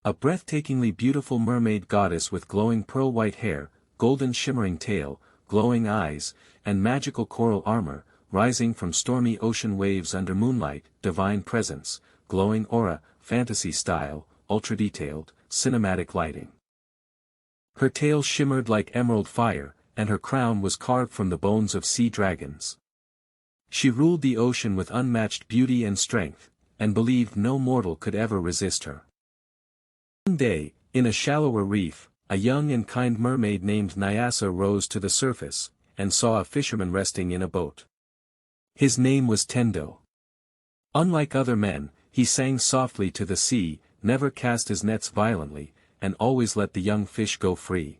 A breathtakingly beautiful mermaid goddess with glowing pearl-white hair, golden shimmering tail, glowing eyes, and magical coral armor, rising from stormy ocean waves under moonlight, divine presence, glowing aura, fantasy style, ultra-detailed, cinematic lighting. Her tail shimmered like emerald fire, and her crown was carved from the bones of sea dragons. She ruled the ocean with unmatched beauty and strength, and believed no mortal could ever resist her. One day, in a shallower reef, a young and kind mermaid named Nyasa rose to the surface, and saw a fisherman resting in a boat. His name was Tendo. Unlike other men, he sang softly to the sea, never cast his nets violently, and always let the young fish go free.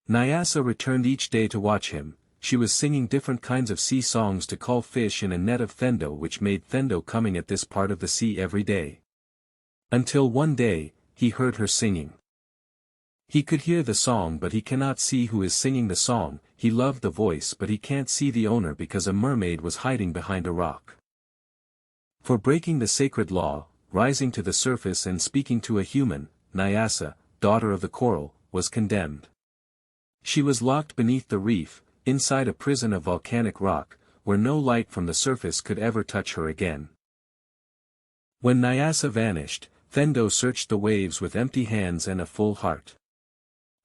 Nyasa returned each day to watch him. She was singing different kinds of sea songs to call fish in a net of Thendo, which made Thendo coming at this part of the sea every day. Until one day, he heard her singing. He could hear the song but he cannot see who is singing the song. He loved the voice but he can't see the owner because a mermaid was hiding behind a rock. For breaking the sacred law, rising to the surface and speaking to a human, Nyasa, daughter of the coral, was condemned. She was locked beneath the reef, inside a prison of volcanic rock, where no light from the surface could ever touch her again. When Nyasa vanished, Thendo searched the waves with empty hands and a full heart.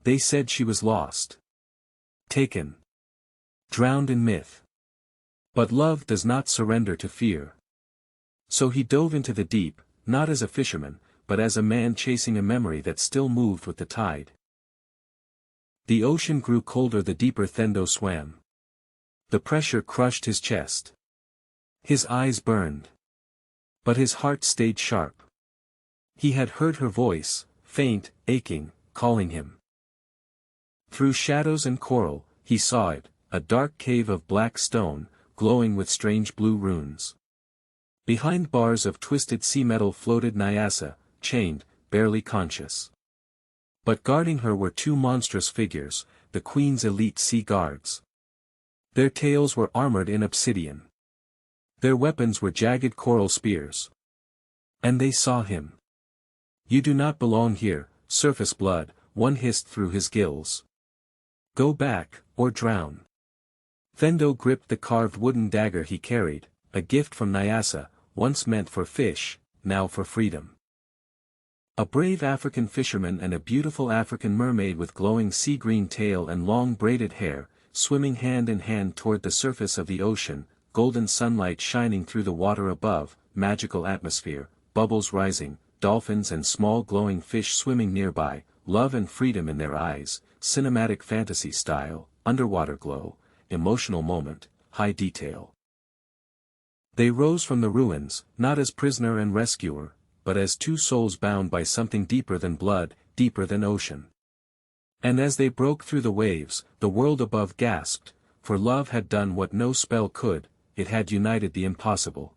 They said she was lost. Taken. Drowned in myth. But love does not surrender to fear. So he dove into the deep, not as a fisherman, but as a man chasing a memory that still moved with the tide. The ocean grew colder the deeper Thendo swam. The pressure crushed his chest. His eyes burned. But his heart stayed sharp. He had heard her voice, faint, aching, calling him. Through shadows and coral, he saw it, a dark cave of black stone, glowing with strange blue runes. Behind bars of twisted sea metal floated Nyasa, chained, barely conscious. But guarding her were two monstrous figures, the queen's elite sea guards. Their tails were armored in obsidian. Their weapons were jagged coral spears. And they saw him. "You do not belong here, surface blood," one hissed through his gills. "Go back, or drown." Thendo gripped the carved wooden dagger he carried, a gift from Nyasa, once meant for fish, now for freedom. A brave African fisherman and a beautiful African mermaid with glowing sea-green tail and long braided hair, swimming hand in hand toward the surface of the ocean, golden sunlight shining through the water above, magical atmosphere, bubbles rising, dolphins and small glowing fish swimming nearby, love and freedom in their eyes, cinematic fantasy style, underwater glow, emotional moment, high detail. They rose from the ruins, not as prisoner and rescuer, but as two souls bound by something deeper than blood, deeper than ocean. And as they broke through the waves, the world above gasped, for love had done what no spell could, it had united the impossible.